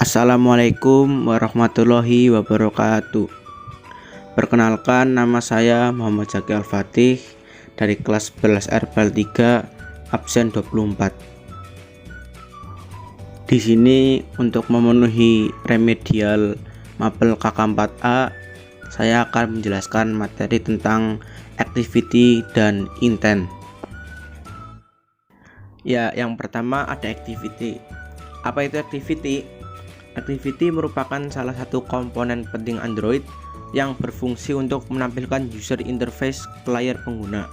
Assalamualaikum warahmatullahi wabarakatuh. Perkenalkan, nama saya Muhammad Zaki Al-Fatih dari kelas 11 RPL 3 absen 24. Di sini untuk memenuhi remedial mapel KK4A, saya akan menjelaskan materi tentang activity dan intent. Ya, yang pertama ada activity. Apa itu activity? Activity merupakan salah satu komponen penting Android yang berfungsi untuk menampilkan user interface ke layar pengguna.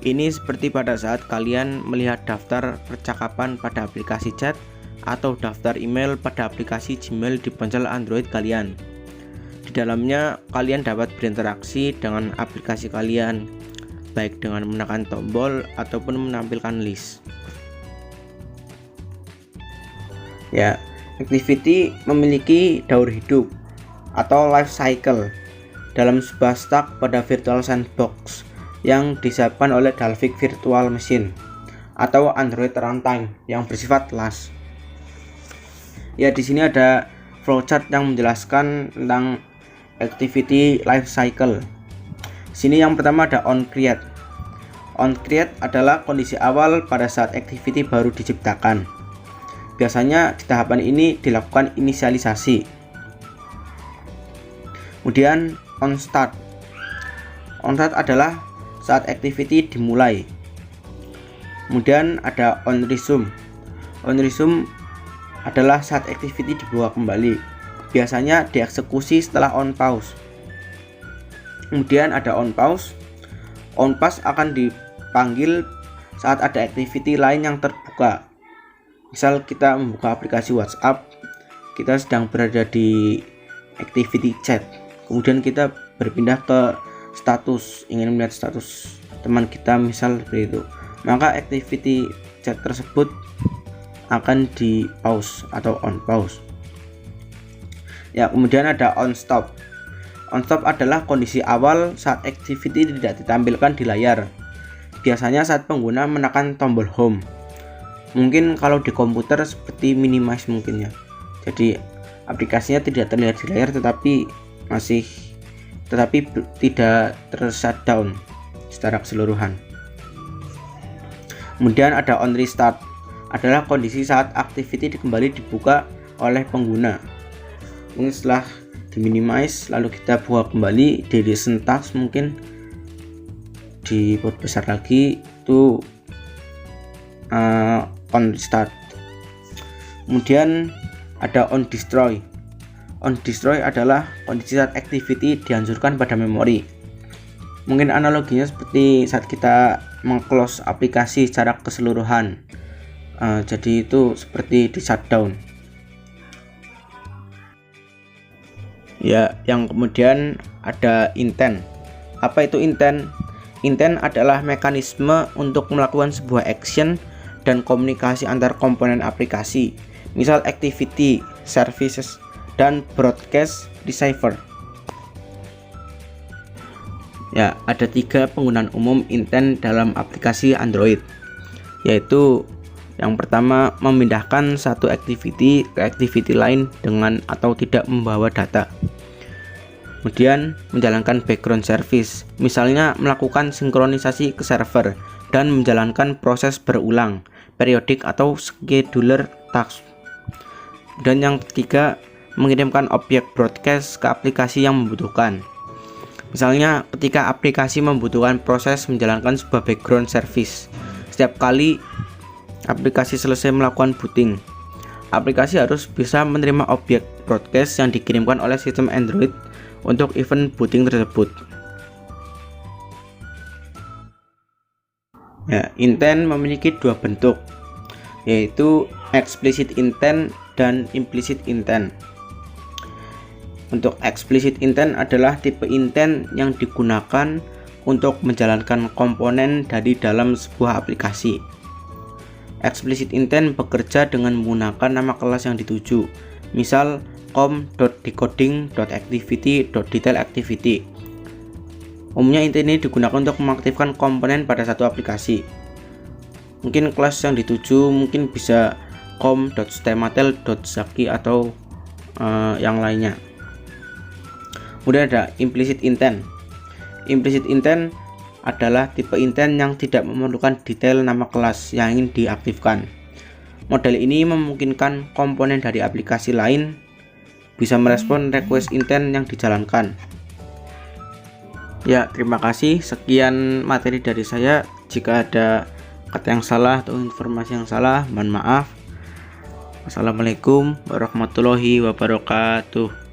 Ini seperti pada saat kalian melihat daftar percakapan pada aplikasi chat atau daftar email pada aplikasi Gmail di ponsel Android kalian. Di dalamnya kalian dapat berinteraksi dengan aplikasi kalian, baik dengan menekan tombol ataupun menampilkan list. Ya, activity memiliki daur hidup atau life cycle dalam sebuah stack pada virtual sandbox yang disiapkan oleh Dalvik Virtual Machine atau Android Runtime yang bersifat LAS. Ya, di sini ada flowchart yang menjelaskan tentang activity life cycle. Sini yang pertama ada on create. On create adalah kondisi awal pada saat activity baru diciptakan. Biasanya di tahapan ini dilakukan inisialisasi. Kemudian on start. On start adalah saat activity dimulai. Kemudian ada on resume. On resume adalah saat activity dibawa kembali. Biasanya dieksekusi setelah on pause. Kemudian ada on pause. On pause akan dipanggil saat ada activity lain yang terbuka. Misal kita membuka aplikasi WhatsApp, kita sedang berada di activity chat, kemudian kita berpindah ke status, ingin melihat status teman kita misal seperti itu, maka activity chat tersebut akan di pause atau on pause. Ya, kemudian ada on stop. On stop adalah kondisi awal saat activity tidak ditampilkan di layar. Biasanya saat pengguna menekan tombol home. Mungkin kalau di komputer seperti minimize mungkin ya. Jadi aplikasinya tidak terlihat di layar tetapi tidak ter-shutdown secara keseluruhan. Kemudian ada on restart, adalah kondisi saat activity kembali dibuka oleh pengguna. Mungkin setelah di minimize lalu kita buka kembali, di recent task mungkin dibuat besar lagi, itu on restart. Kemudian ada on destroy. On destroy adalah kondisi saat activity dihancurkan pada memori. Mungkin analoginya seperti saat kita meng-close aplikasi secara keseluruhan. Jadi itu seperti di shutdown. Ya, yang kemudian ada intent. Apa itu intent? Intent adalah mekanisme untuk melakukan sebuah action dan komunikasi antar komponen aplikasi, misal activity, services, dan broadcast receiver. Ya, ada 3 penggunaan umum intent dalam aplikasi Android, yaitu yang pertama, memindahkan satu activity ke activity lain dengan atau tidak membawa data. Kemudian menjalankan background service, misalnya melakukan sinkronisasi ke server dan menjalankan proses berulang, periodik atau scheduler task. Dan yang ketiga, mengirimkan objek broadcast ke aplikasi yang membutuhkan. Misalnya ketika aplikasi membutuhkan proses menjalankan sebuah background service, setiap kali aplikasi selesai melakukan booting, aplikasi harus bisa menerima objek broadcast yang dikirimkan oleh sistem Android untuk event booting tersebut. Ya, intent memiliki 2 bentuk, yaitu explicit intent dan implicit intent. Untuk explicit intent adalah tipe intent yang digunakan untuk menjalankan komponen dari dalam sebuah aplikasi. Explicit intent bekerja dengan menggunakan nama kelas yang dituju, misal com.decoding.activity.detailActivity. Umumnya intent ini digunakan untuk mengaktifkan komponen pada satu aplikasi. Mungkin kelas yang dituju mungkin bisa com.stematel.zaki atau yang lainnya. Kemudian ada implicit intent. Implicit intent adalah tipe intent yang tidak memerlukan detail nama kelas yang ingin diaktifkan. Model ini memungkinkan komponen dari aplikasi lain bisa merespon request intent yang dijalankan. Ya, terima kasih. Sekian materi dari saya. Jika ada kata yang salah atau informasi yang salah, mohon maaf. Wassalamualaikum warahmatullahi wabarakatuh.